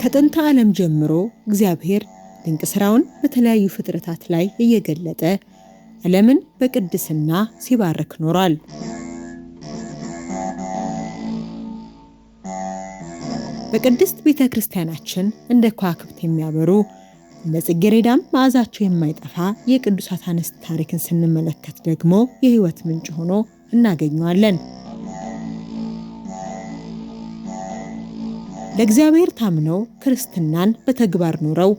ከጥንት ዓለም ጀምሮ እግዚአብሔር ድንቅ ሥራውን በተለያዩ ፍጥረታት ላይ እየገለጠ ዓለምን በቅድስና ሲባርክ ኖሯል። በቅድስት ቤተ ክርስቲያናችን እንደ ከዋክብት የሚያበሩ እንደ ጽጌረዳም መዓዛቸው የማይጠፋ የቅዱሳት አንስት ታሪክን ስንመለከት ደግሞ የሕይወት ምንጭ ሆኖ እናገኘዋለን። ለእግዚአብሔር ታምነው ክርስትናን በተግባር ኖረው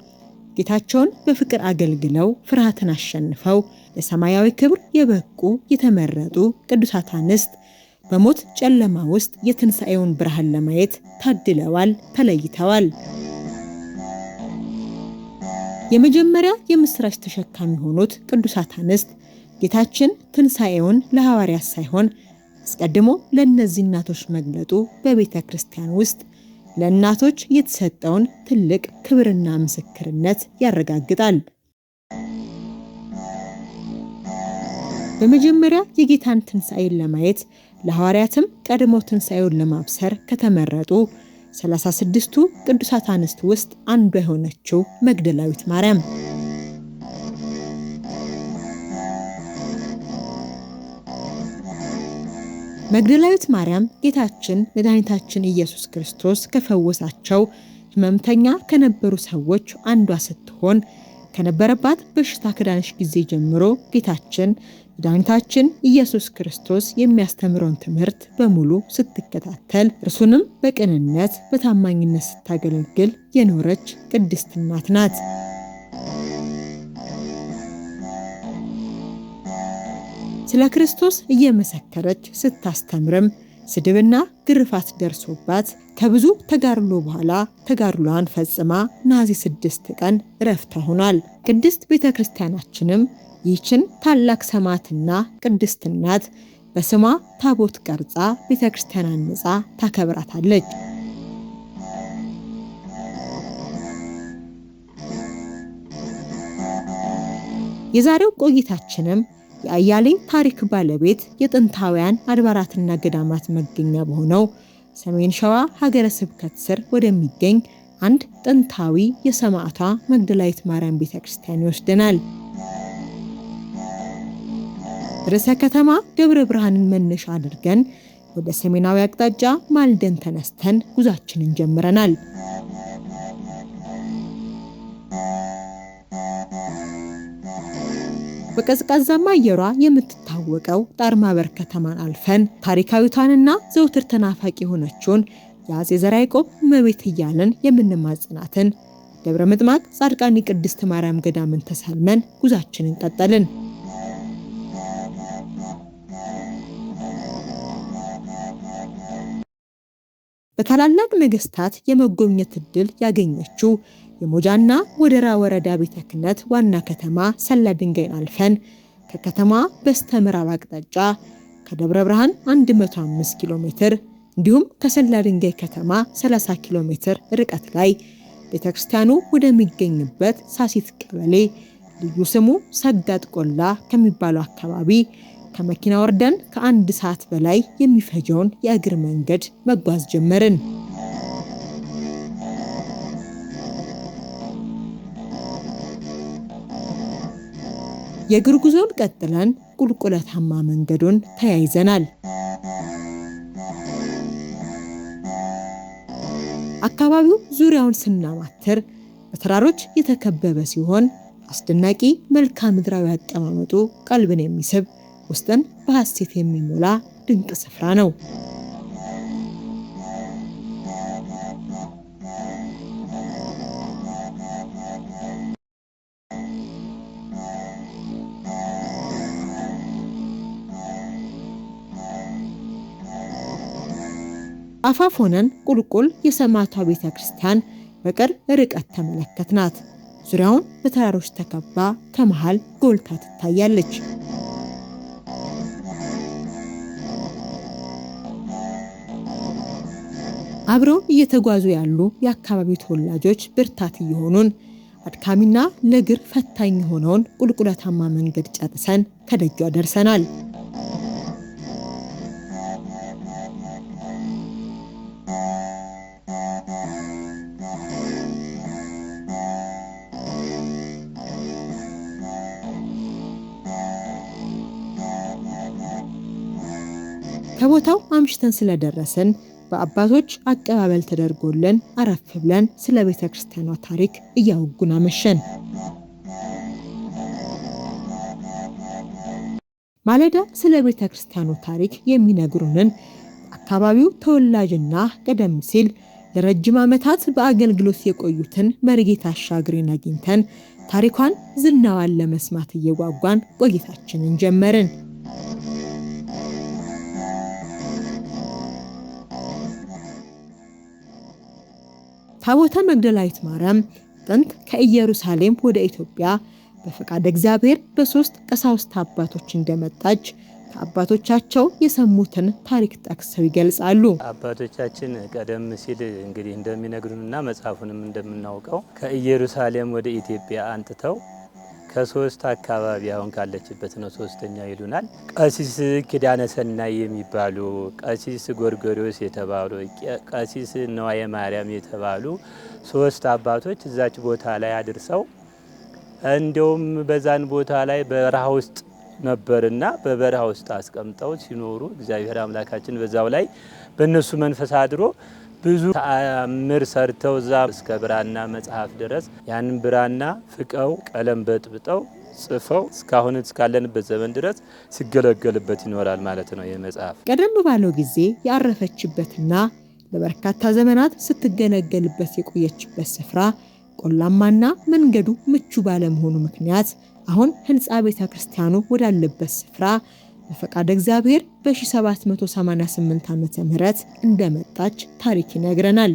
ጌታቸውን በፍቅር አገልግለው ፍርሃትን አሸንፈው ለሰማያዊ ክብር የበቁ የተመረጡ ቅዱሳት አንስት በሞት ጨለማ ውስጥ የትንሣኤውን ብርሃን ለማየት ታድለዋል፣ ተለይተዋል። የመጀመሪያ የምስራች ተሸካሚ ሆኑት ቅዱሳት አንስት ጌታችን ትንሣኤውን ለሐዋርያት ሳይሆን አስቀድሞ ለእነዚህ እናቶች መግለጡ በቤተ ክርስቲያን ውስጥ ለእናቶች የተሰጠውን ትልቅ ክብርና ምስክርነት ያረጋግጣል። በመጀመሪያ የጌታን ትንሣኤን ለማየት ለሐዋርያትም ቀድሞ ትንሣኤውን ለማብሰር ከተመረጡ 36ቱ ቅዱሳት አንስት ውስጥ አንዷ የሆነችው መግደላዊት ማርያም። መግደላዊት ማርያም ጌታችን መድኃኒታችን ኢየሱስ ክርስቶስ ከፈወሳቸው ሕመምተኛ ከነበሩ ሰዎች አንዷ ስትሆን ከነበረባት በሽታ ከዳነች ጊዜ ጀምሮ ጌታችን መድኃኒታችን ኢየሱስ ክርስቶስ የሚያስተምረውን ትምህርት በሙሉ ስትከታተል እርሱንም በቅንነት በታማኝነት ስታገለግል የኖረች ቅድስት እናት ናት። ስለ ክርስቶስ እየመሰከረች ስታስተምርም ስድብና ግርፋት ደርሶባት ከብዙ ተጋድሎ በኋላ ተጋድሏን ፈጽማ ነሐሴ 6 ቀን ዕረፍቷ ሆኗል። ቅድስት ቤተ ክርስቲያናችንም ይህችን ታላቅ ሰማዕትና ቅድስት እናት በስሟ ታቦት ቀርጻ ቤተ ክርስቲያን አንጻ ታከብራታለች። የዛሬው ቆይታችንም የአያሌ ታሪክ ባለቤት የጥንታውያን አድባራትና ገዳማት መገኛ በሆነው ሰሜን ሸዋ ሀገረ ስብከት ስር ወደሚገኝ አንድ ጥንታዊ የሰማዕቷ መግደላዊት ማርያም ቤተክርስቲያን ይወስደናል። ርዕሰ ከተማ ደብረ ብርሃንን መነሻ አድርገን ወደ ሰሜናዊ አቅጣጫ ማልደን ተነስተን ጉዟችንን ጀምረናል። በቀዝቃዛማ አየሯ የምትታወቀው ጣርማበር ከተማን አልፈን ታሪካዊቷንና ዘውትር ተናፋቂ የሆነችውን የአፄ ዘርዓ ያዕቆብ እመቤት እያልን የምንማጽናትን ደብረ ምጥማቅ ጻድቃኒ ቅድስት ማርያም ገዳምን ተሳልመን ጉዟችንን ቀጠልን። በታላላቅ ነገስታት የመጎብኘት ዕድል ያገኘችው የሞጃና ወደራ ወረዳ ቤተ ክህነት ዋና ከተማ ሰላ ድንጋይን አልፈን ከከተማ በስተምዕራብ አቅጣጫ ከደብረ ብርሃን 105 ኪሎ ሜትር እንዲሁም ከሰላ ድንጋይ ከተማ 30 ኪሎ ሜትር ርቀት ላይ ቤተክርስቲያኑ ወደሚገኝበት ሳሲት ቀበሌ ልዩ ስሙ ሰጋጥ ቆላ ከሚባለው አካባቢ ከመኪና ወርደን ከአንድ ሰዓት በላይ የሚፈጀውን የእግር መንገድ መጓዝ ጀመርን። የእግር ጉዞን ቀጥለን ቁልቁለታማ መንገዱን ተያይዘናል። አካባቢው ዙሪያውን ስናማትር በተራሮች የተከበበ ሲሆን አስደናቂ መልክዓ ምድራዊ አቀማመጡ ቀልብን የሚስብ ውስጥን በሐሴት የሚሞላ ድንቅ ስፍራ ነው። አፋፍ ሆነን ቁልቁል የሰማዕቷ ቤተ ክርስቲያን በቅርብ ርቀት ተመለከትናት። ዙሪያውን በተራሮች ተከባ ከመሃል ጎልታ ትታያለች። አብረው እየተጓዙ ያሉ የአካባቢው ተወላጆች ብርታት እየሆኑን አድካሚና ለእግር ፈታኝ የሆነውን ቁልቁለታማ መንገድ ጨርሰን ከደጇ ደርሰናል። ከቦታው አምሽተን ስለደረስን በአባቶች አቀባበል ተደርጎልን አረፍ ብለን ስለ ቤተ ክርስቲያኗ ታሪክ እያወጉን አመሸን። ማለዳ ስለ ቤተ ክርስቲያኑ ታሪክ የሚነግሩንን አካባቢው ተወላጅና ቀደም ሲል ለረጅም ዓመታት በአገልግሎት የቆዩትን መሪጌታ አሻግሬን አግኝተን ታሪኳን ዝናዋን ለመስማት እየጓጓን ቆይታችንን ጀመርን። ታቦተ መግደላዊት ማርያም ጥንት ከኢየሩሳሌም ወደ ኢትዮጵያ በፈቃድ እግዚአብሔር በ3 ቀሳውስት አባቶች እንደመጣች ከአባቶቻቸው የሰሙትን ታሪክ ጠቅሰው ይገልጻሉ። አባቶቻችን ቀደም ሲል እንግዲህ እንደሚነግሩንና መጽሐፉንም እንደምናውቀው ከኢየሩሳሌም ወደ ኢትዮጵያ አንጥተው ከ3 አካባቢ አሁን ካለችበት ነው 3ኛው ይሉናል። ቀሲስ ኪዳነ ሰናይ የሚባሉ፣ ቀሲስ ጎርጎሪዎስ የተባሉ፣ ቀሲስ ነዋየ ማርያም የተባሉ 3 አባቶች እዛች ቦታ ላይ አድርሰው እንደውም በዛን ቦታ ላይ በረሃ ውስጥ ነበርና በበረሃ ውስጥ አስቀምጠው ሲኖሩ እግዚአብሔር አምላካችን በዛው ላይ በእነሱ መንፈስ አድሮ ብዙ ተአምር ሰርተው እዛ እስከ ብራና መጽሐፍ ድረስ ያንን ብራና ፍቀው ቀለም በጥብጠው ጽፈው እስካሁን እስካለንበት ዘመን ድረስ ሲገለገልበት ይኖራል ማለት ነው። የመጽሐፍ ቀደም ባለው ጊዜ ያረፈችበትና ለበርካታ ዘመናት ስትገለገልበት የቆየችበት ስፍራ ቆላማና መንገዱ ምቹ ባለመሆኑ ምክንያት አሁን ህንጻ ቤተ ክርስቲያኑ ወዳለበት ስፍራ በፈቃድ እግዚአብሔር በ1788 ዓመተ ምህረት እንደመጣች ታሪክ ይነግረናል።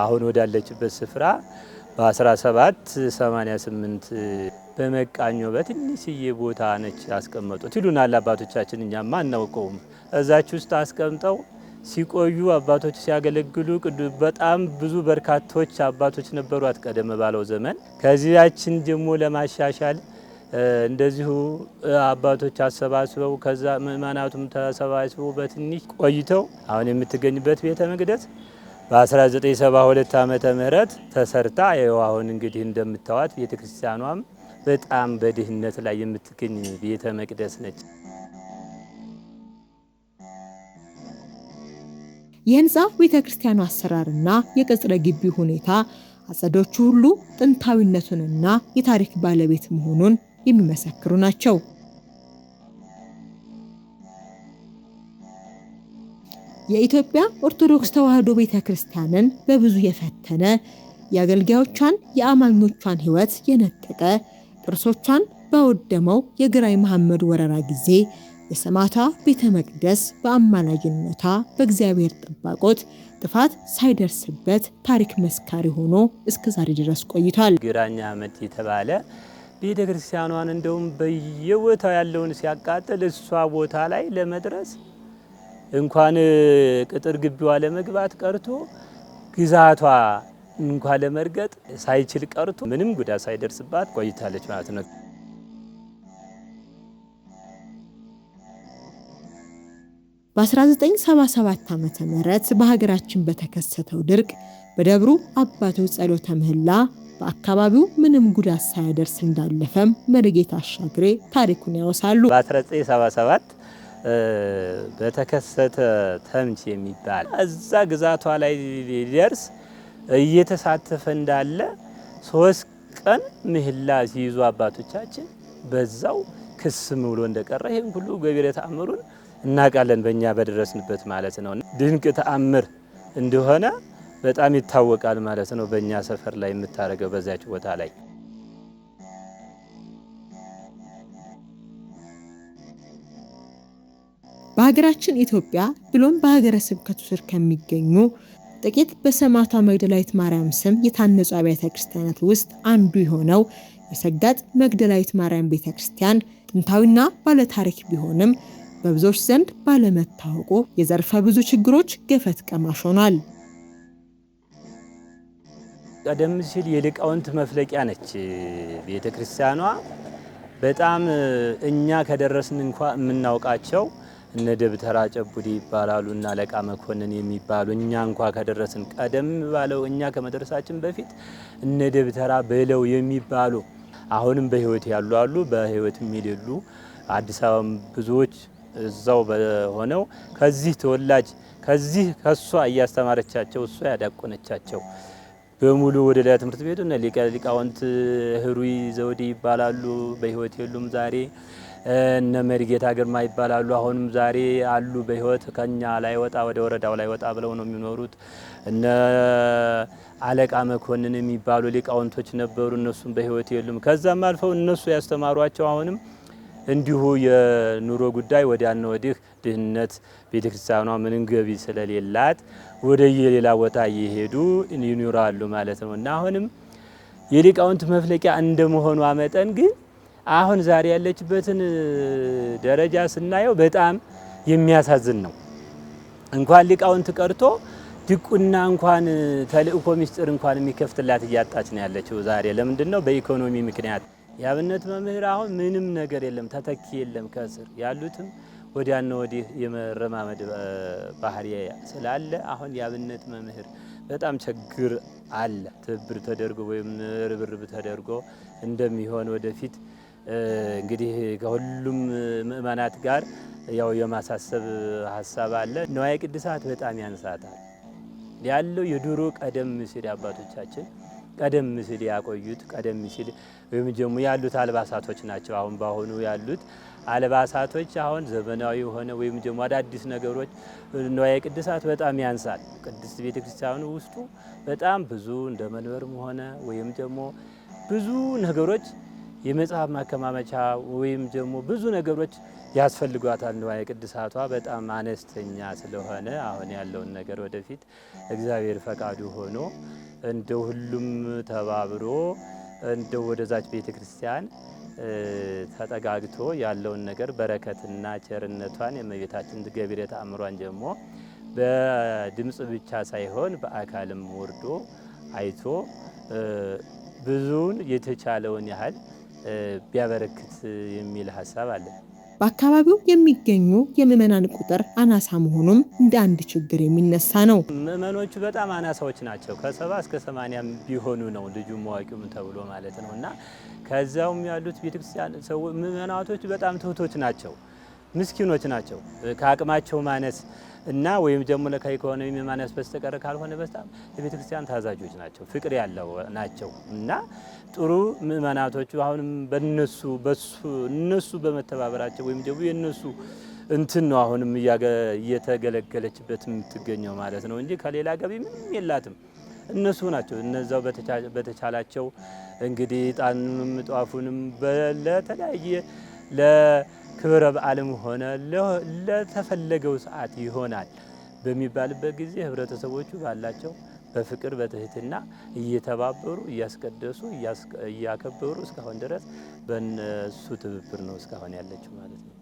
አሁን ወዳለችበት ስፍራ በ1788 በመቃኞ በትንሽዬ ቦታ ነች ያስቀመጡት ይሉናል አባቶቻችን። እኛማ አናውቀውም። እዛች ውስጥ አስቀምጠው ሲቆዩ አባቶች ሲያገለግሉ በጣም ብዙ በርካቶች አባቶች ነበሯት ቀደም ባለው ዘመን። ከዚያችን ደግሞ ለማሻሻል እንደዚሁ አባቶች አሰባስበው ከዛ ምእመናቱም ተሰባስበው በትንሽ ቆይተው አሁን የምትገኝበት ቤተ መቅደስ በ1972 ዓመተ ምህረት ተሰርታ ይኸው አሁን እንግዲህ እንደምታዋት ቤተ ክርስቲያኗም በጣም በድህነት ላይ የምትገኝ ቤተ መቅደስ ነች። የህንጻ ቤተ ክርስቲያኑ አሰራርና የቅጽረ ግቢ ሁኔታ አጸዶቹ ሁሉ ጥንታዊነቱንና የታሪክ ባለቤት መሆኑን የሚመሰክሩ ናቸው። የኢትዮጵያ ኦርቶዶክስ ተዋሕዶ ቤተ ክርስቲያንን በብዙ የፈተነ የአገልጋዮቿን የአማኞቿን ሕይወት የነጠቀ ቅርሶቿን ባወደመው የግራኝ መሐመድ ወረራ ጊዜ የሰማዕቷ ቤተ መቅደስ በአማላጅነቷ በእግዚአብሔር ጥባቆት ጥፋት ሳይደርስበት ታሪክ መስካሪ ሆኖ እስከ ዛሬ ድረስ ቆይቷል። ግራኝ መሐመድ የተባለ ቤተ ክርስቲያኗን እንደውም በየቦታው ያለውን ሲያቃጥል እሷ ቦታ ላይ ለመድረስ እንኳን ቅጥር ግቢዋ ለመግባት ቀርቶ ግዛቷ እንኳን ለመርገጥ ሳይችል ቀርቶ ምንም ጉዳት ሳይደርስባት ቆይታለች ማለት ነው። በ1977 ዓመተ ምህረት በሀገራችን በተከሰተው ድርቅ በደብሩ አባቶች ጸሎተ ምህላ በአካባቢው ምንም ጉዳት ሳይደርስ እንዳለፈም መሪጌታ አሻግሬ ታሪኩን ያወሳሉ። በ1977 በተከሰተ ተምች የሚባል እዛ ግዛቷ ላይ ሊደርስ እየተሳተፈ እንዳለ 3 ቀን ምህላ ሲይዙ አባቶቻችን በዛው ክስም ብሎ እንደቀረ ይሄን ሁሉ ገቢረ ተአምሩን እናውቃለን በእኛ በደረስንበት ማለት ነው። ድንቅ ተአምር እንደሆነ በጣም ይታወቃል ማለት ነው። በእኛ ሰፈር ላይ የምታረገው በዛች ቦታ ላይ በሀገራችን ኢትዮጵያ ብሎም በሀገረ ስብከቱ ስር ከሚገኙ ጥቂት በሰማዕቷ መግደላዊት ማርያም ስም የታነጹ አብያተ ክርስቲያናት ውስጥ አንዱ የሆነው የሰጋጥ መግደላዊት ማርያም ቤተክርስቲያን ጥንታዊና ባለታሪክ ቢሆንም በብዙዎች ዘንድ ባለመታወቁ የዘርፈ ብዙ ችግሮች ገፈት ቀማሽ ሆኗል። ቀደም ሲል የሊቃውንት መፍለቂያ ነች ቤተክርስቲያኗ። በጣም እኛ ከደረስን እንኳን የምናውቃቸው እነ ደብተራ ጨቡዲ ይባላሉ እና አለቃ መኮንን የሚባሉ እኛ እንኳን ከደረስን ቀደም ባለው እኛ ከመድረሳችን በፊት እነ ደብተራ በለው የሚባሉ አሁንም በህይወት ያሉ አሉ፣ በህይወት የሚሌሉ አዲስ አበባም ብዙዎች እዛው በሆነው ከዚህ ተወላጅ ከሷ እያስተማረቻቸው እሷ ያዳቆነቻቸው በሙሉ ወደ ሌላ ትምህርት ቤቱ እና ሊቃውንት ህሩይ ዘውዴ ይባላሉ። በህይወት የሉም ዛሬ። እነ መሪጌታ ግርማ ይባላሉ። አሁንም ዛሬ አሉ በህይወት ከኛ ላይ ወጣ ወደ ወረዳው ላይ ወጣ ብለው ነው የሚኖሩት። እነ አለቃ መኮንን የሚባሉ ሊቃውንቶች ነበሩ። እነሱም በህይወት የሉም። ከዛም አልፈው እነሱ ያስተማሯቸው አሁንም እንዲሁ የኑሮ ጉዳይ ወዲያና ወዲህ ድህነት ቤተክርስቲያኗ ምንም ገቢ ስለሌላት ወደ የሌላ ቦታ እየሄዱ ይኖራሉ ማለት ነው። እና አሁንም የሊቃውንት መፍለቂያ እንደመሆኗ መጠን ግን አሁን ዛሬ ያለችበትን ደረጃ ስናየው በጣም የሚያሳዝን ነው። እንኳን ሊቃውንት ቀርቶ ድቁና እንኳን ተልእኮ ምስጢር እንኳን የሚከፍትላት እያጣች ነው ያለችው ዛሬ። ለምንድን ነው? በኢኮኖሚ ምክንያት። የአብነት መምህር አሁን ምንም ነገር የለም፣ ተተኪ የለም። ከስር ያሉትም ወዲያና ወዲህ የመረማመድ ባህሪ ስላለ አሁን የአብነት መምህር በጣም ችግር አለ። ትብብር ተደርጎ ወይም ርብርብ ተደርጎ እንደሚሆን ወደፊት እንግዲህ ከሁሉም ምእመናት ጋር ያው የማሳሰብ ሀሳብ አለ። ንዋየ ቅድሳት በጣም ያንሳታል ያለው የድሮ ቀደም ሲል አባቶቻችን ቀደም ሲል ያቆዩት ቀደም ሲል ወይም ደግሞ ያሉት አልባሳቶች ናቸው። አሁን ባሁኑ ያሉት አልባሳቶች አሁን ዘመናዊ ሆነ ወይም ደግሞ አዳዲስ ነገሮች ንዋየ ቅድሳት በጣም ያንሳል። ቅድስት ቤተክርስቲያኑ ውስጡ በጣም ብዙ እንደ መንበርም ሆነ ወይም ደግሞ ብዙ ነገሮች የመጽሐፍ ማከማመቻ ወይም ደግሞ ብዙ ነገሮች ያስፈልጓታል። ንዋየ ቅድሳቷ በጣም አነስተኛ ስለሆነ አሁን ያለውን ነገር ወደፊት እግዚአብሔር ፈቃዱ ሆኖ እንደ ሁሉም ተባብሮ እንደ ወደዛች ቤተክርስቲያን ተጠጋግቶ ያለውን ነገር በረከትና ቸርነቷን የእመቤታችን ገቢረ ተአምሯን ጀሞ በድምጽ ብቻ ሳይሆን በአካልም ወርዶ አይቶ ብዙውን የተቻለውን ያህል ቢያበረክት የሚል ሀሳብ አለ። በአካባቢው የሚገኙ የምእመናን ቁጥር አናሳ መሆኑም እንደ አንድ ችግር የሚነሳ ነው። ምእመኖቹ በጣም አናሳዎች ናቸው። ከ70 እስከ 80 ቢሆኑ ነው ልጁ መዋቂውም ተብሎ ማለት ነው። እና ከዛውም ያሉት ቤተክርስቲያን ሰው ምእመናቶች በጣም ትሁቶች ናቸው፣ ምስኪኖች ናቸው። ከአቅማቸው ማነስ እና ወይም ደግሞ ከኢኮኖሚ ማነስ በስተቀር ካልሆነ በጣም የቤተክርስቲያን ታዛዦች ናቸው፣ ፍቅር ያለው ናቸው። እና ጥሩ ምእመናቶቹ አሁንም እነሱ በመተባበራቸው ወይም ደግሞ የነሱ እንትን ነው አሁንም እየተገለገለችበት የምትገኘው ማለት ነው እንጂ ከሌላ ገቢ ምንም የላትም። እነሱ ናቸው እነዛው በተቻላቸው እንግዲህ ጣኑንም ጧፉንም ለተለያየ ለክብረ በዓልም ሆነ ለተፈለገው ሰዓት ይሆናል በሚባልበት ጊዜ ህብረተሰቦቹ ባላቸው በፍቅር በትህትና እየተባበሩ እያስቀደሱ እያከበሩ እስካሁን ድረስ በእነሱ ትብብር ነው እስካሁን ያለችው ማለት ነው።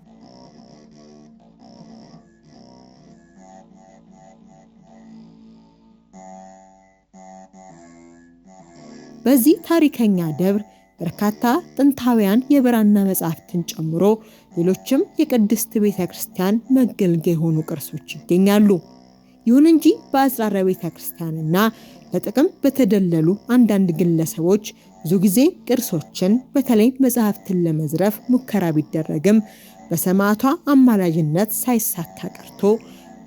በዚህ ታሪከኛ ደብር በርካታ ጥንታውያን የብራና መጻሕፍትን ጨምሮ ሌሎችም የቅድስት ቤተክርስቲያን መገልገያ የሆኑ ቅርሶች ይገኛሉ። ይሁን እንጂ በአጽራረ ቤተክርስቲያንና ለጥቅም በተደለሉ አንዳንድ ግለሰቦች ብዙ ጊዜ ቅርሶችን በተለይ መጻሕፍትን ለመዝረፍ ሙከራ ቢደረግም በሰማዕቷ አማላጅነት ሳይሳካ ቀርቶ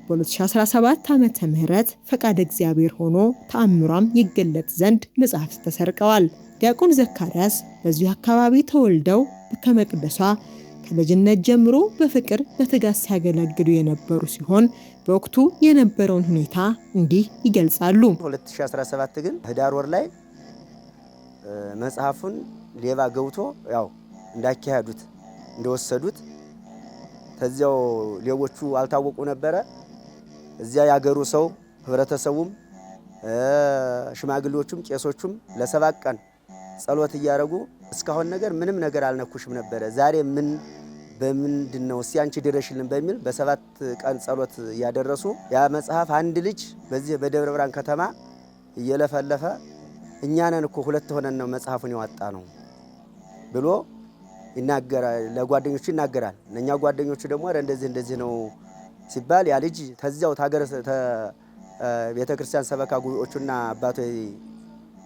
በ2017 ዓመተ ምህረት ፈቃደ እግዚአብሔር ሆኖ ተአምሯም ይገለጥ ዘንድ መጻሕፍት ተሰርቀዋል። ዲያቆን ዘካርያስ በዚሁ አካባቢ ተወልደው ከመቅደሷ ከልጅነት ጀምሮ በፍቅር በትጋት ሲያገለግሉ የነበሩ ሲሆን በወቅቱ የነበረውን ሁኔታ እንዲህ ይገልጻሉ። 2017 ግን ህዳር ወር ላይ መጽሐፉን ሌባ ገብቶ ያው እንዳካሄዱት እንደወሰዱት ተዚያው ሌቦቹ አልታወቁ ነበረ። እዚያ ያገሩ ሰው ህብረተሰቡም ሽማግሌዎቹም ቄሶቹም ለ7 ቀን ጸሎት እያረጉ እስካሁን ነገር ምንም ነገር አልነኩሽም ነበረ። ዛሬ በምንድነው እስቲ አንቺ ድረሽልን በሚል በ7 ቀን ጸሎት ያደረሱ ያ መጽሐፍ አንድ ልጅ በዚህ በደብረ ብርሃን ከተማ እየለፈለፈ እኛ ነን እኮ ሁለት ሆነን ነው መጽሐፉን ያወጣ ነው ብሎ ይናገራል። ለጓደኞቹ ይናገራል። እኛ ጓደኞቹ ደግሞ እንደዚህ ነው ሲባል ያ ልጅ ተዚያው ታገረ ቤተክርስቲያን ሰበካ ጉባኤዎቹና አባቶች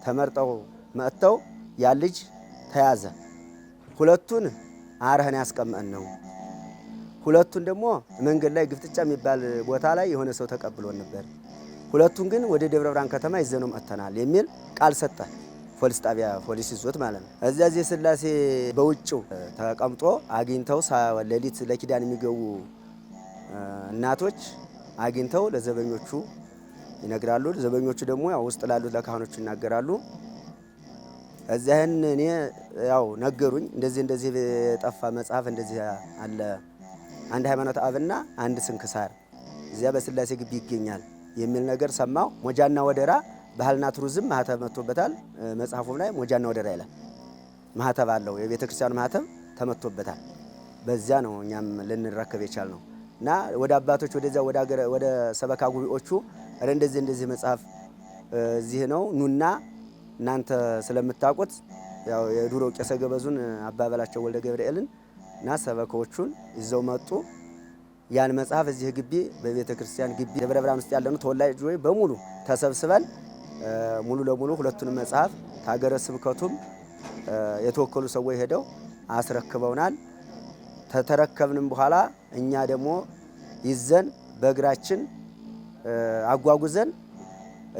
ተመርጠው መጥተው ያ ልጅ ተያዘ። ሁለቱን አርህን ያስቀመጥን ነው ሁለቱን ደግሞ መንገድ ላይ ግፍጥጫ የሚባል ቦታ ላይ የሆነ ሰው ተቀብሎን ነበር። ሁለቱን ግን ወደ ደብረ ብርሃን ከተማ ይዘነው መጥተናል የሚል ቃል ሰጠ። ፖሊስ ጣቢያ ፖሊስ ይዞት ማለት ነው። እዚያ ስላሴ በውጭው ተቀምጦ አግኝተው ሌሊት ለኪዳን የሚገቡ እናቶች አግኝተው ለዘበኞቹ ይነግራሉ። ዘበኞቹ ደግሞ ያው ውስጥ ላሉት ለካህኖቹ ይናገራሉ። እዚያን እኔ ያው ነገሩኝ። እንደዚህ የጠፋ መጽሐፍ እንደዚህ አለ፣ አንድ ሃይማኖተ አብና አንድ ስንክሳር እዚያ በስላሴ ግቢ ይገኛል የሚል ነገር ሰማሁ። ሞጃና ወደራ ባህልና ቱሪዝም ማህተብ መጥቶበታል። መጽሐፉም ላይ ሞጃና ወደራ ይላል። ማህተብ አለው፣ የቤተ ክርስቲያኑ ማህተብ ተመቶበታል። በዚያ ነው እኛም ልንረከብ የቻልነው እና ወደ አባቶች ወደዚያ ወደ ሰበካ ጉባኤዎቹ እንደዚህ መጽሐፍ እዚህ ነው ኑና እናንተ ስለምታውቁት ያው የዱሮ ቄሰ ገበዙን አባበላቸው ወልደ ገብርኤልን እና ሰበካዎቹን ይዘው መጡ። ያን መጽሐፍ እዚህ ግቢ በቤተ ክርስቲያን ግቢ ደብረ ብርሃን ውስጥ ያለኑ ተወላጆች በሙሉ ተሰብስበን ሙሉ ለሙሉ ሁለቱንም መጽሐፍ ታገረ ስብከቱም የተወከሉ ሰዎች ሄደው አስረክበውናል። ተተረከብንም በኋላ እኛ ደግሞ ይዘን በእግራችን አጓጉዘን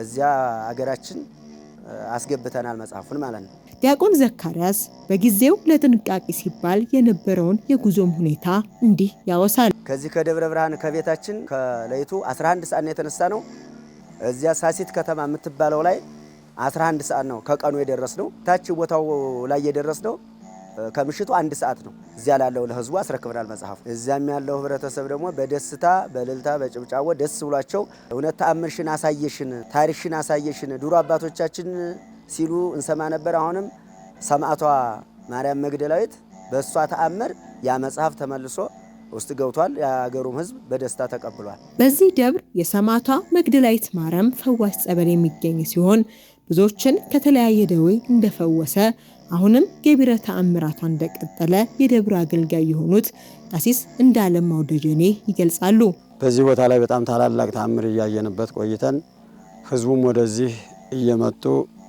እዚያ አገራችን አስገብተናል መጽሐፉን ማለት ነው። ዲያቆን ዘካርያስ በጊዜው ለጥንቃቄ ሲባል የነበረውን የጉዞም ሁኔታ እንዲህ ያወሳል። ከዚህ ከደብረ ብርሃን ከቤታችን ከለይቱ 11 ሰዓት ነው የተነሳ ነው። እዚያ ሳሲት ከተማ የምትባለው ላይ 11 ሰዓት ነው ከቀኑ የደረስነው። ታች ቦታው ላይ የደረስነው ከምሽቱ 1 ሰዓት ነው። እዚያ ላለው ለህዝቡ አስረክበናል መጽሐፉ። እዚያም ያለው ህብረተሰብ ደግሞ በደስታ በእልልታ በጭብጫቦ ደስ ብሏቸው እውነት ተአምርሽን አሳየሽን፣ ታሪክሽን አሳየሽን ድሮ አባቶቻችን ሲሉ እንሰማ ነበር። አሁንም ሰማዕቷ ማርያም መግደላዊት በእሷ ተአምር ያ መጽሐፍ ተመልሶ ውስጥ ገብቷል። የአገሩም ህዝብ በደስታ ተቀብሏል። በዚህ ደብር የሰማዕቷ መግደላዊት ማርያም ፈዋሽ ጸበል የሚገኝ ሲሆን ብዙዎችን ከተለያየ ደዌ እንደፈወሰ አሁንም ገቢረ ተአምራቷ እንደቀጠለ የደብሩ አገልጋይ የሆኑት ቀሲስ እንዳለማው ደጀኔ ይገልጻሉ። በዚህ ቦታ ላይ በጣም ታላላቅ ተአምር እያየንበት ቆይተን ህዝቡም ወደዚህ እየመጡ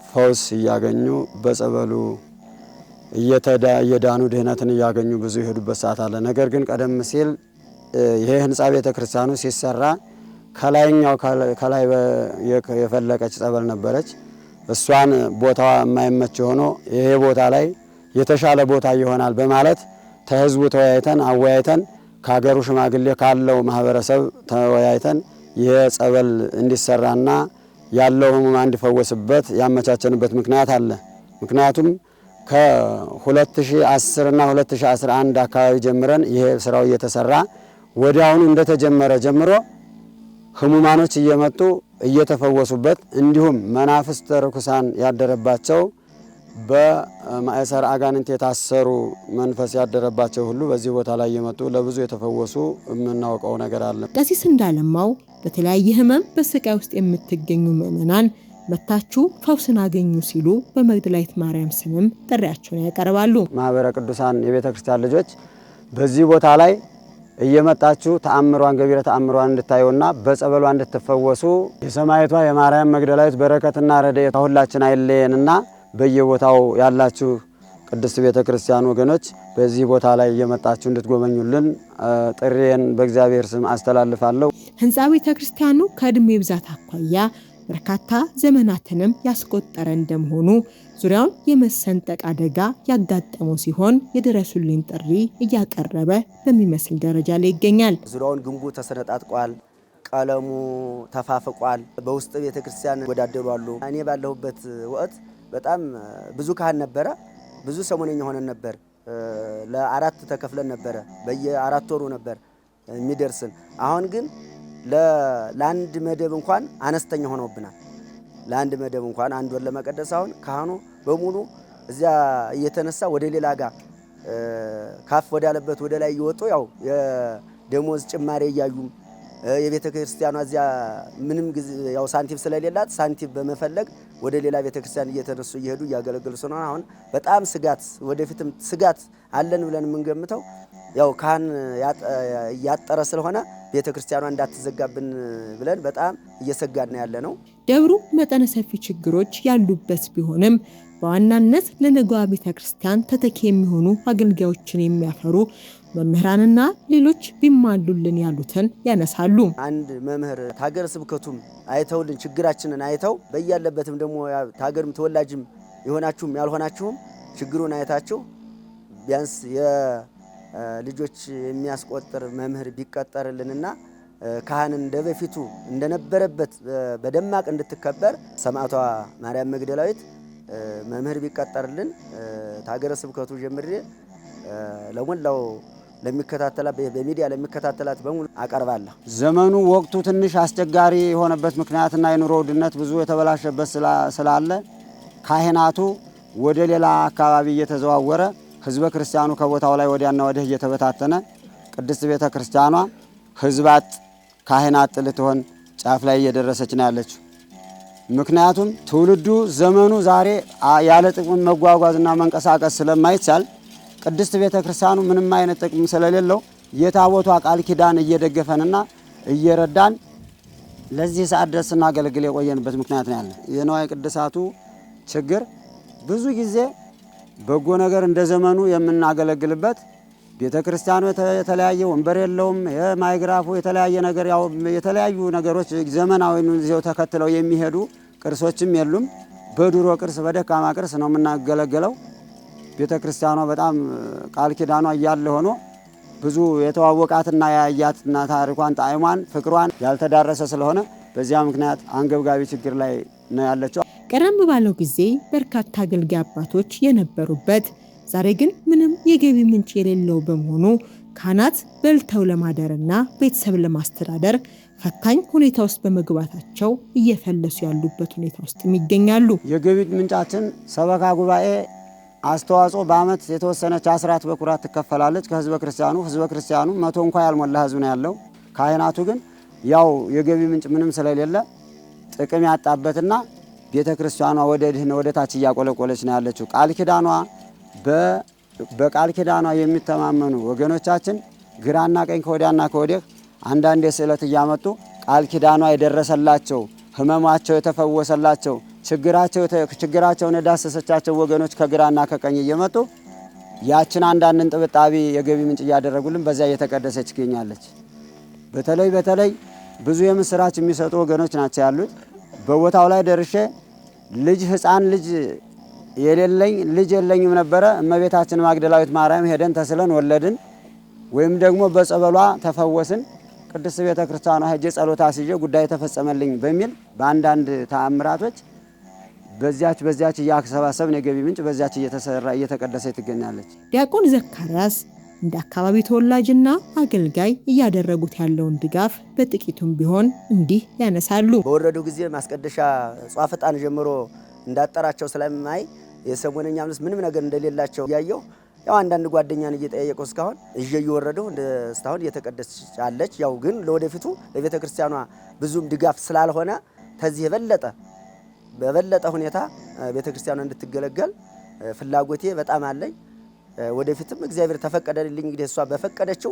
ፈውስ እያገኙ በጸበሉ እየዳኑ ድህነትን እያገኙ ብዙ የሄዱበት ሰዓት አለ። ነገር ግን ቀደም ሲል ይሄ ህንጻ ቤተ ክርስቲያኑ ሲሰራ ከላይኛው ከላይ የፈለቀች ጸበል ነበረች። እሷን ቦታዋ የማይመች ሆኖ ይሄ ቦታ ላይ የተሻለ ቦታ ይሆናል በማለት ተህዝቡ ተወያይተን አወያይተን ከሀገሩ ሽማግሌ ካለው ማህበረሰብ ተወያይተን ይሄ ጸበል እንዲሰራና ያለው ህሙማን እንዲፈወስበት ያመቻቸንበት ምክንያት አለ። ምክንያቱም ከ2010 እና 2011 አካባቢ ጀምረን ይሄ ስራው እየተሰራ ወዲያውኑ እንደተጀመረ ጀምሮ ህሙማኖች እየመጡ እየተፈወሱበት እንዲሁም መናፍስት ርኩሳን ያደረባቸው በማእሰር አጋንንት የታሰሩ መንፈስ ያደረባቸው ሁሉ በዚህ ቦታ ላይ እየመጡ ለብዙ የተፈወሱ የምናውቀው ነገር አለ። ቀሲስ እንዳለማው በተለያየ ህመም በስቃይ ውስጥ የምትገኙ ምእመናን መታችሁ ፈውስን አገኙ ሲሉ በመግደላዊት ማርያም ስምም ጥሪያቸውን ያቀርባሉ። ማህበረ ቅዱሳን የቤተ ክርስቲያን ልጆች በዚህ ቦታ ላይ እየመጣችሁ ተአምሯን ገቢረ ተአምሯን እንድታዩና በጸበሏ እንድትፈወሱ የሰማዕቷ የማርያም መግደላዊት በረከትና ረድኤቷ ሁላችን አይለየንና በየቦታው ያላችሁ ቅድስት ቤተ ክርስቲያን ወገኖች በዚህ ቦታ ላይ እየመጣችሁ እንድትጎበኙልን ጥሪዬን በእግዚአብሔር ስም አስተላልፋለሁ። ህንጻ ቤተ ክርስቲያኑ ከእድሜ ብዛት አኳያ በርካታ ዘመናትንም ያስቆጠረ እንደመሆኑ ዙሪያውን የመሰንጠቅ አደጋ ያጋጠመው ሲሆን የድረሱልኝ ጥሪ እያቀረበ በሚመስል ደረጃ ላይ ይገኛል። ዙሪያውን ግንቡ ተሰነጣጥቋል፣ ቀለሙ ተፋፍቋል። በውስጥ ቤተ ክርስቲያን ወዳደሩ አሉ። እኔ ባለሁበት ወቅት በጣም ብዙ ካህን ነበረ። ብዙ ሰሞነኛ ሆነን ነበር። ለአራት ተከፍለን ነበረ። በየ4 ወሩ ነበር የሚደርስን። አሁን ግን ለአንድ መደብ እንኳን አነስተኛ ሆነውብናል። ለአንድ መደብ እንኳን አንድ ወር ለመቀደስ አሁን ካህኑ በሙሉ እዚያ እየተነሳ ወደ ሌላ ጋር ካፍ ወዳለበት ወደ ላይ እየወጡ ያው የደሞዝ ጭማሪ እያዩም የቤተ ክርስቲያኗ እዚያ ምንም ያው ሳንቲም ስለሌላት ሳንቲም በመፈለግ ወደ ሌላ ቤተ ክርስቲያን እየተነሱ እየሄዱ እያገለገሉ ስለሆነ አሁን በጣም ስጋት ወደፊትም ስጋት አለን ብለን የምንገምተው ያው ካህን ያጠረ ስለሆነ ቤተክርስቲያኗ እንዳትዘጋብን ብለን በጣም እየሰጋን ያለ ነው። ደብሩ መጠነ ሰፊ ችግሮች ያሉበት ቢሆንም በዋናነት ለነገዋ ቤተክርስቲያን ተተኪ የሚሆኑ አገልጋዮችን የሚያፈሩ መምህራንና ሌሎች ቢማሉልን ያሉትን ያነሳሉ። አንድ መምህር ሀገረ ስብከቱም አይተውልን ችግራችንን አይተው በያለበትም ደግሞ ሀገርም ተወላጅም የሆናችሁም ያልሆናችሁም ችግሩን አይታችሁ ቢያንስ የልጆች የሚያስቆጥር መምህር ቢቀጠርልንና ካህንን እንደበፊቱ እንደነበረበት በደማቅ እንድትከበር ሰማዕቷ ማርያም መግደላዊት መምህር ቢቀጠርልን ሀገረ ስብከቱ ጀምሬ ለሞላው ለሚከታተላት በሚዲያ ለሚከታተላት በሙሉ አቀርባለሁ። ዘመኑ ወቅቱ ትንሽ አስቸጋሪ የሆነበት ምክንያትና የኑሮ ውድነት ብዙ የተበላሸበት ስላለ ካህናቱ ወደ ሌላ አካባቢ እየተዘዋወረ ህዝበ ክርስቲያኑ ከቦታው ላይ ወዲያና ወዲህ እየተበታተነ ቅድስት ቤተ ክርስቲያኗ ህዝብ አጥ ካህናት ልትሆን ጫፍ ላይ እየደረሰች ነው ያለችው። ምክንያቱም ትውልዱ ዘመኑ ዛሬ ያለ ጥቅም መጓጓዝና መንቀሳቀስ ስለማይቻል ቅድስት ቤተ ክርስቲያኑ ምንም አይነት ጥቅም ስለሌለው የታቦቷ ቃል ኪዳን እየደገፈንና እየረዳን ለዚህ ሰዓት ድረስ ስናገለግል የቆየንበት ምክንያት ነው ያለ። የንዋየ ቅድሳቱ ችግር ብዙ ጊዜ በጎ ነገር እንደ ዘመኑ የምናገለግልበት ቤተ ክርስቲያኑ የተለያየ ወንበር የለውም። የማይግራፉ የተለያየ ነገር ያው የተለያዩ ነገሮች ዘመናዊውን ይዘው ተከትለው የሚሄዱ ቅርሶችም የሉም። በድሮ ቅርስ በደካማ ቅርስ ነው የምናገለግለው። ቤተ ክርስቲያኗ በጣም ቃል ኪዳኗ እያለ ሆኖ ብዙ የተዋወቃትና ያያትና ታሪኳን ጣዕሟን ፍቅሯን ያልተዳረሰ ስለሆነ በዚያ ምክንያት አንገብጋቢ ችግር ላይ ነው ያለችው። ቀደም ባለው ጊዜ በርካታ አገልጋይ አባቶች የነበሩበት ዛሬ ግን ምንም የገቢ ምንጭ የሌለው በመሆኑ ካህናት በልተው ለማደርና ቤተሰብ ለማስተዳደር ፈታኝ ሁኔታ ውስጥ በመግባታቸው እየፈለሱ ያሉበት ሁኔታ ውስጥ ይገኛሉ። የገቢ ምንጫችን ሰበካ ጉባኤ አስተዋጽኦ በአመት የተወሰነች አስራት በኩራት ትከፈላለች ከህዝበ ክርስቲያኑ 100 እንኳን ያልሞላ ህዝብ ነው ያለው። ካህናቱ ግን ያው የገቢ ምንጭ ምንም ስለሌለ ጥቅም ያጣበትና ቤተ ክርስቲያኗ ወደ ድህነ ወደ ታች እያቆለቆለች ነው ያለችው። ቃል ኪዳኗ በቃል ኪዳኗ የሚተማመኑ ወገኖቻችን ግራና ቀኝ ከወዲያና ከወዲህ አንዳንድ ስዕለት እያመጡ ቃል ኪዳኗ የደረሰላቸው ህመማቸው የተፈወሰላቸው ችግራቸውን የዳሰሰቻቸው ወገኖች ከግራና ከቀኝ እየመጡ ያችን አንዳንድ እንጥብጣቢ የገቢ ምንጭ እያደረጉልን በዚያ እየተቀደሰች ትገኛለች። በተለይ ብዙ የምስራች የሚሰጡ ወገኖች ናቸው ያሉት። በቦታው ላይ ደርሼ ህፃን ልጅ የለኝም ነበረ። እመቤታችን መግደላዊት ማርያም ሄደን ተስለን ወለድን፣ ወይም ደግሞ በጸበሏ ተፈወስን። ቅድስት ቤተ ክርስቲያኗ ሄጄ ጸሎት አስይዤ ጉዳይ ተፈጸመልኝ በሚል በአንዳንድ ተአምራቶች በዚያች እያሰባሰብን የገቢ ምንጭ በዚያች እየተቀደሰ ትገኛለች። ዲያቆን ዘካርያስ እንደ አካባቢ ተወላጅና አገልጋይ እያደረጉት ያለውን ድጋፍ በጥቂቱም ቢሆን እንዲህ ያነሳሉ። በወረዱ ጊዜ ማስቀደሻ ጿፍጣን ጀምሮ እንዳጠራቸው ስለማይ የሰሞነኛ አምስት ምንም ነገር እንደሌላቸው ያየው ያው አንዳንድ ጓደኛን እየጠየቁ እስካሁን እየወረደው እስካሁን እየተቀደሰች አለች። ያው ግን ለወደፊቱ ለቤተ ክርስቲያኗ ብዙም ድጋፍ ስላልሆነ ተዚህ በበለጠ ሁኔታ ቤተ ክርስቲያኗ እንድትገለገል ፍላጎቴ በጣም አለኝ። ወደፊትም እግዚአብሔር ተፈቀደልኝ እንግዲህ እሷ በፈቀደችው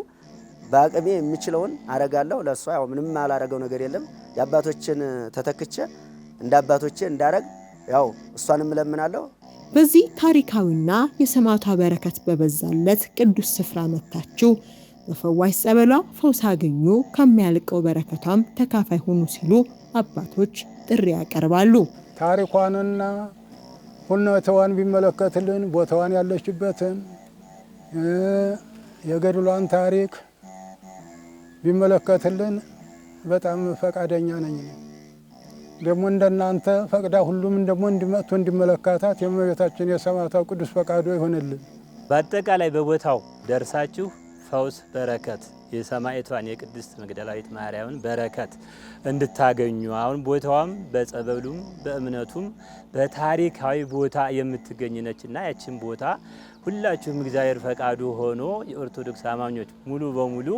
በአቅሜ የምችለውን አረጋለሁ። ለሷ ያው ምንም አላረገው ነገር የለም። የአባቶችን ተተክቼ እንደ አባቶቼ እንዳረግ ያው እሷንም እለምናለሁ። በዚህ ታሪካዊና የሰማዕቷ በረከት በበዛለት ቅዱስ ስፍራ መጥታችሁ በፈዋሽ ጸበሏ ፈውስ አገኙ፣ ከሚያልቀው በረከቷም ተካፋይ ሆኑ ሲሉ አባቶች ጥሪ ያቀርባሉ። ታሪኳንና ሁኔታዋን ቢመለከትልን ቦታዋን ያለችበትን የገድሏን ታሪክ ቢመለከትልን በጣም ፈቃደኛ ነኝ። ደግሞ እንደናንተ ፈቅዳ ሁሉም ደግሞ እንዲመጡ እንዲመለከታት የእመቤታችን የሰማዕቷ ቅዱስ ፈቃዱ ይሆንልን። በአጠቃላይ በቦታው ደርሳችሁ ፈውስ በረከት የሰማዕቷን የቅድስት መግደላዊት ማርያምን በረከት እንድታገኙ አሁን ቦታዋም በጸበሉም በእምነቱም በታሪካዊ ቦታ የምትገኝ ነችና ያችን ቦታ ሁላችሁም እግዚአብሔር ፈቃዱ ሆኖ የኦርቶዶክስ አማኞች ሙሉ በሙሉ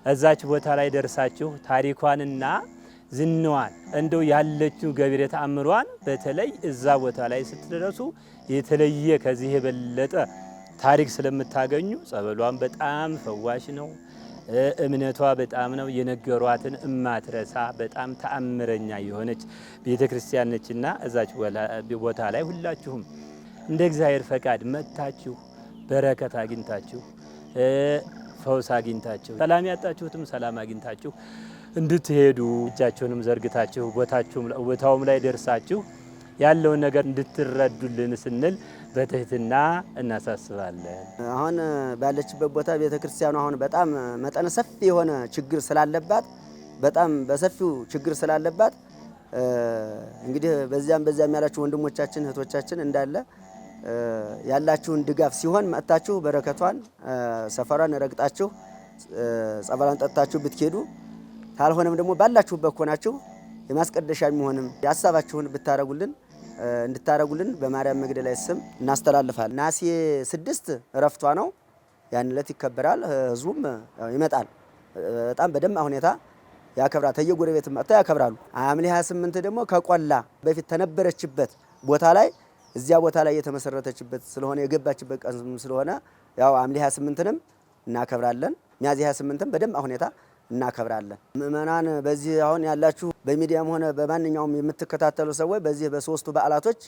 እዛች ቦታ ላይ ደርሳችሁ ታሪኳንና ዝናዋን እንደው ያለችው ገቢረ ተአምሯን በተለይ እዛ ቦታ ላይ ስትደርሱ የተለየ ከዚህ የበለጠ ታሪክ ስለምታገኙ ጸበሏን በጣም ፈዋሽ ነው። እምነቷ በጣም ነው የነገሯትን እማትረሳ በጣም ተአምረኛ የሆነች ቤተክርስቲያን ነችና እዛች ቦታ ላይ ሁላችሁም እንደ እግዚአብሔር ፈቃድ መጥታችሁ በረከት አግኝታችሁ ፈውስ አግኝታችሁ ሰላም ያጣችሁትም ሰላም አግኝታችሁ እንድትሄዱ እጃችሁንም ዘርግታችሁ ቦታውም ላይ ደርሳችሁ ያለውን ነገር እንድትረዱልን ስንል በትህትና እናሳስባለን። አሁን ባለችበት ቦታ ቤተክርስቲያኑ አሁን በጣም መጠነ ሰፊ የሆነ ችግር ስላለባት በጣም በሰፊው ችግር ስላለባት እንግዲህ በዚያም ያላችሁ ወንድሞቻችን እህቶቻችን እንዳለ ያላችሁን ድጋፍ ሲሆን መጥታችሁ በረከቷን ሰፈሯን ረግጣችሁ ጸበሏን ጠጥታችሁ ብትሄዱ ካልሆነም ደግሞ ባላችሁበት ሆናችሁ የማስቀደሻ የሚሆንም ያሳባችሁን እንድታረጉልን በማርያም መግደላዊት ስም እናስተላልፋለን። ነሐሴ 6 እረፍቷ ነው። ያን ዕለት ይከበራል። ህዝቡም ይመጣል። በጣም በደማቅ ሁኔታ ያከብራል። ተየጎረቤት መጥተው ያከብራሉ። ሐምሌ 28 ደግሞ ከቆላ በፊት ተነበረችበት ቦታ ላይ እዚያ ቦታ ላይ የተመሰረተችበት ስለሆነ የገባችበት ቀን ስለሆነ ያው ሐምሌ 28ንም እናከብራለን። ሚያዝያ 28ም በደማቅ ሁኔታ እናከብራለን። ምእመናን በዚህ አሁን ያላችሁ በሚዲያም ሆነ በማንኛውም የምትከታተሉ ሰዎች በዚህ በሶስቱ በዓላቶች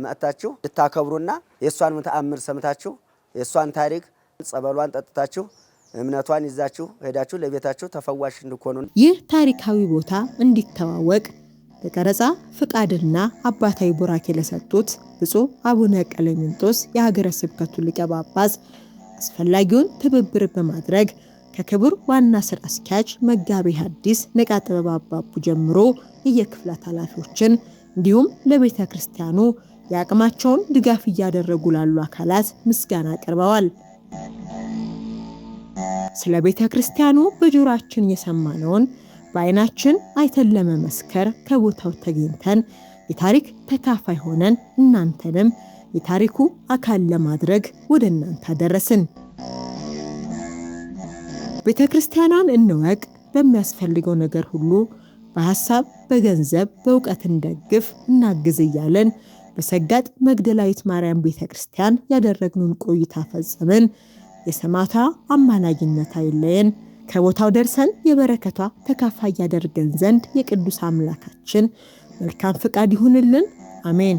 መጥታችሁ ልታከብሩና የእሷን ተአምር ሰምታችሁ የእሷን ታሪክ ጸበሏን ጠጥታችሁ እምነቷን ይዛችሁ ሄዳችሁ ለቤታችሁ ተፈዋሽ እንድትሆኑ ይህ ታሪካዊ ቦታ እንዲተዋወቅ በቀረጻ ፍቃድና አባታዊ ቡራኬ ለሰጡት ብፁዕ አቡነ ቀሌምንጦስ የሀገረ ስብከቱ ሊቀ ጳጳስ አስፈላጊውን ትብብር በማድረግ ከክቡር ዋና ስራ አስኪያጅ መጋቤ ሐዲስ ነቃ ጥበብ አባቡ ጀምሮ የየክፍላት ኃላፊዎችን እንዲሁም ለቤተ ክርስቲያኑ የአቅማቸውን ድጋፍ እያደረጉ ላሉ አካላት ምስጋና አቅርበዋል። ስለ ቤተ ክርስቲያኑ በጆሮአችን የሰማነውን በዓይናችን አይተን ለመመስከር ከቦታው ተገኝተን የታሪክ ተካፋይ ሆነን እናንተንም የታሪኩ አካል ለማድረግ ወደ እናንተ አደረስን። ቤተ ክርስቲያኗን እንወቅ፣ በሚያስፈልገው ነገር ሁሉ በሐሳብ፣ በገንዘብ፣ በእውቀት እንደግፍ፣ እናግዝ እያለን በሰጋጥ መግደላዊት ማርያም ቤተ ክርስቲያን ያደረግነውን ቆይታ ፈጸምን። የሰማዕቷ አማላጅነት አይለየን። ከቦታው ደርሰን የበረከቷ ተካፋይ ያደርገን ዘንድ የቅዱስ አምላካችን መልካም ፍቃድ ይሁንልን። አሜን።